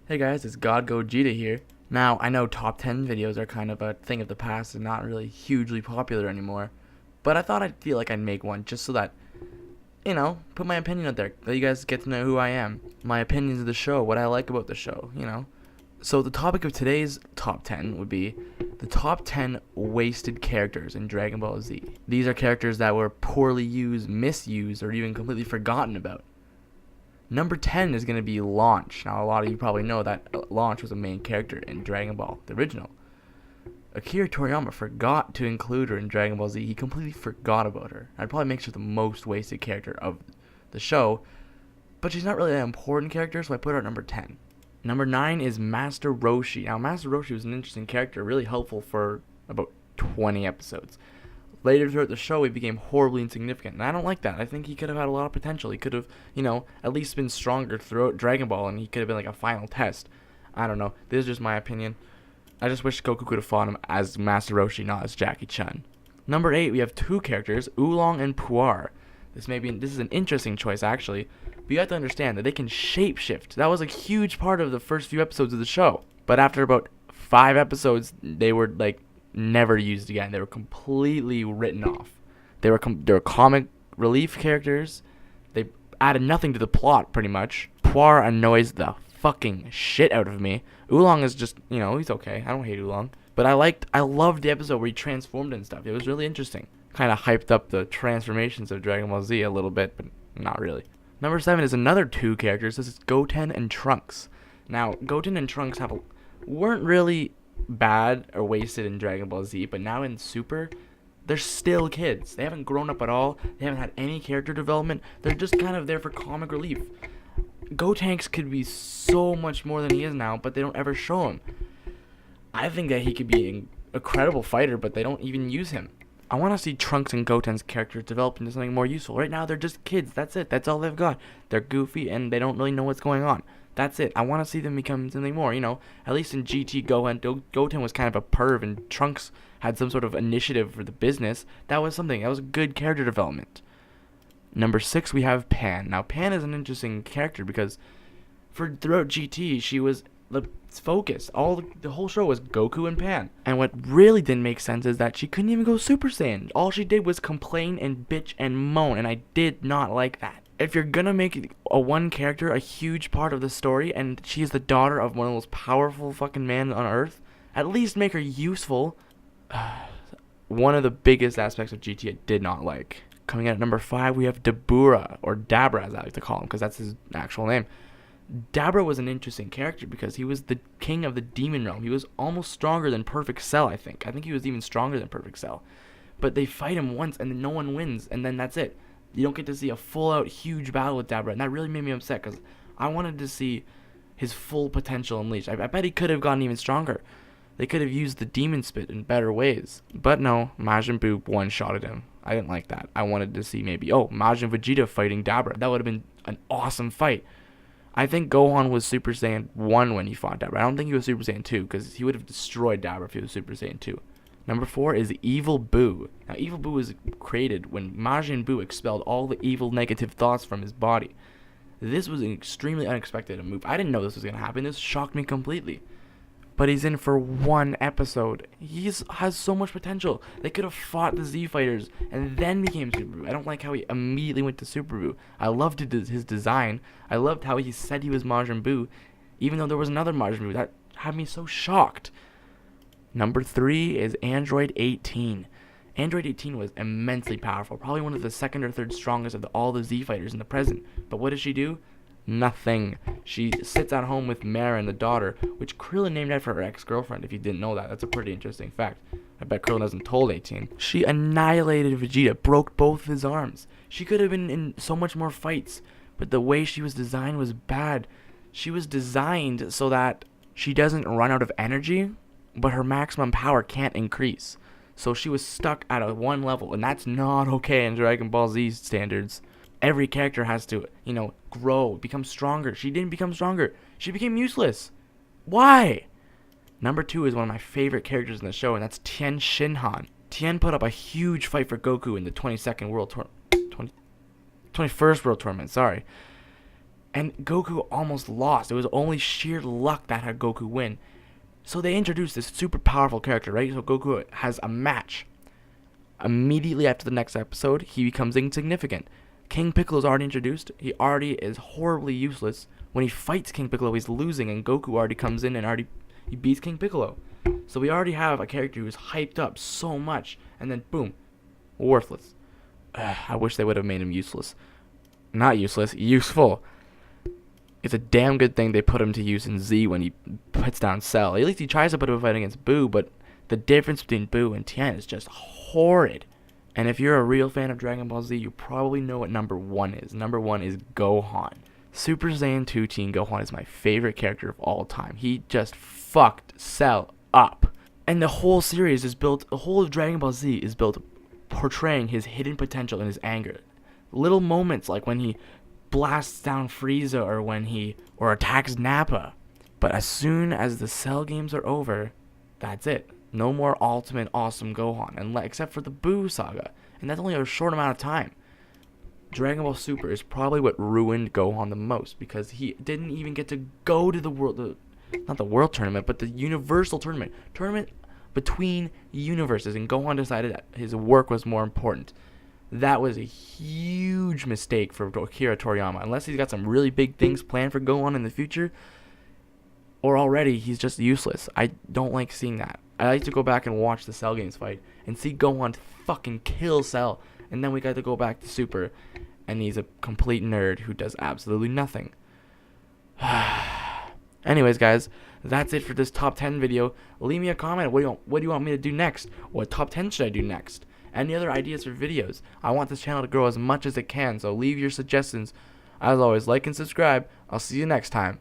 Hey guys, it's God Gogeta here. Now, I know top 10 videos are kind of a thing of the past and not really hugely popular anymore, but I thought I'd feel like I'd make one just so that, put my opinion out there, that you guys get to know who I am, my opinions of the show, what I like about the show. So the topic of today's top 10 would be the top 10 wasted characters in Dragon Ball Z. These are characters that were poorly used, misused, or even completely forgotten about. Number 10 is going to be Launch. Now, a lot of you probably know that Launch was a main character in Dragon Ball, the original. Akira Toriyama forgot to include her in Dragon Ball Z. He completely forgot about her. I'd probably make her the most wasted character of the show, but she's not really an important character, so I put her at number 10. Number 9 is Master Roshi. Now, Master Roshi was an interesting character, really helpful for about 20 episodes. Later throughout the show, he became horribly insignificant, and I don't like that. I think he could have had a lot of potential. He could have, at least been stronger throughout Dragon Ball, and he could have been like a final test. I don't know. This is just my opinion. I just wish Goku could have fought him as Master Roshi, not as Jackie Chun. Number 8, we have two characters, Oolong and Puar. This is an interesting choice, actually. But you have to understand that they can shapeshift. That was a huge part of the first few episodes of the show. But after about 5 episodes, they were never used again. They were completely written off. They were comic relief characters. They added nothing to the plot, pretty much. Puar annoys the fucking shit out of me. Oolong is just, he's okay. I don't hate Oolong. But I loved the episode where he transformed and stuff. It was really interesting. Kind of hyped up the transformations of Dragon Ball Z a little bit, but not really. Number 7 is another two characters. This is Goten and Trunks. Now, Goten and Trunks weren't really bad or wasted in Dragon Ball Z, but now in Super, they're still kids. They haven't grown up at all. They haven't had any character development. They're just kind of there for comic relief. Gotenks could be so much more than he is now, but they don't ever show him. I think that he could be an incredible fighter, but they don't even use him. I want to see Trunks and Goten's characters develop into something more useful. Right now, they're just kids. That's it. That's all they've got. They're goofy, and they don't really know what's going on. That's it. I want to see them become something more, At least in GT Goten was kind of a perv, and Trunks had some sort of initiative for the business. That was something. That was good character development. Number 6, we have Pan. Now, Pan is an interesting character because throughout GT, she was the focus. The whole show was Goku and Pan. And what really didn't make sense is that she couldn't even go Super Saiyan. All she did was complain and bitch and moan, and I did not like that. If you're gonna make one character a huge part of the story, and she is the daughter of one of the most powerful fucking men on Earth, at least make her useful. One of the biggest aspects of GT I did not like. Coming in at number 5, we have Dabura, or Dabra as I like to call him, because that's his actual name. Dabra was an interesting character because he was the king of the demon realm. He was almost stronger than Perfect Cell, I think. I think he was even stronger than Perfect Cell. But they fight him once, and then no one wins, and then that's it. You don't get to see a full-out huge battle with Dabra, and that really made me upset because I wanted to see his full potential unleashed. I bet he could have gotten even stronger. They could have used the demon spit in better ways. But no, Majin Buu one-shotted him. I didn't like that. I wanted to see maybe, Majin Vegeta fighting Dabra. That would have been an awesome fight. I think Gohan was Super Saiyan 1 when he fought Dabra. I don't think he was Super Saiyan 2 because he would have destroyed Dabra if he was Super Saiyan 2. Number 4 is Evil Buu. Now, Evil Buu was created when Majin Buu expelled all the evil negative thoughts from his body. This was an extremely unexpected move. I didn't know this was going to happen. This shocked me completely. But he's in for one episode. He has so much potential. They could have fought the Z Fighters and then became Super Buu. I don't like how he immediately went to Super Buu. I loved his design. I loved how he said he was Majin Buu, even though there was another Majin Buu. That had me so shocked. Number 3 is Android 18. Android 18 was immensely powerful, probably one of the second or third strongest of all the Z Fighters in the present. But what does she do? Nothing. She sits at home with Mara and the daughter, which Krillin named after her ex-girlfriend, if you didn't know that. That's a pretty interesting fact. I bet Krillin hasn't told 18. She annihilated Vegeta, broke both of his arms. She could have been in so much more fights, but the way she was designed was bad. She was designed so that she doesn't run out of energy, but her maximum power can't increase. So she was stuck at a one level, and that's not okay in Dragon Ball Z standards. Every character has to, grow, become stronger. She didn't become stronger. She became useless. Why? Number 2 is one of my favorite characters in the show, and that's Tien Shinhan. Tien put up a huge fight for Goku in the 21st World Tournament, sorry. And Goku almost lost. It was only sheer luck that had Goku win. So they introduced this super powerful character, right? So Goku has a match. Immediately after the next episode, he becomes insignificant. King Piccolo's already introduced. He already is horribly useless. When he fights King Piccolo, he's losing, and Goku already comes in and he beats King Piccolo. So we already have a character who's hyped up so much, and then boom, worthless. I wish they would have made him useless. Not useless, useful. It's a damn good thing they put him to use in Z when he puts down Cell. At least he tries to put up a fight against Boo, but the difference between Boo and Tien is just horrid. And if you're a real fan of Dragon Ball Z, you probably know what number 1 is. Number 1 is Gohan. Super Saiyan 2 Teen Gohan is my favorite character of all time. He just fucked Cell up. And the whole series is built, the whole of Dragon Ball Z is built portraying his hidden potential and his anger. Little moments like when he blasts down Frieza or attacks Nappa. But as soon as the Cell games are over, that's it. No more Ultimate Awesome Gohan, except for the Boo saga. And that's only a short amount of time. Dragon Ball Super is probably what ruined Gohan the most, because he didn't even get to go to the world, not the world tournament, but the universal tournament between universes, and Gohan decided that his work was more important. That was a huge mistake for Akira Toriyama. Unless he's got some really big things planned for Gohan in the future, or already he's just useless. I don't like seeing that. I like to go back and watch the Cell games fight and see Gohan fucking kill Cell, and then we got to go back to Super, and he's a complete nerd who does absolutely nothing. Anyways, guys, that's it for this top 10 video. Leave me a comment. What do you want me to do next? What top 10 should I do next? Any other ideas for videos? I want this channel to grow as much as it can, so leave your suggestions. As always, like and subscribe. I'll see you next time.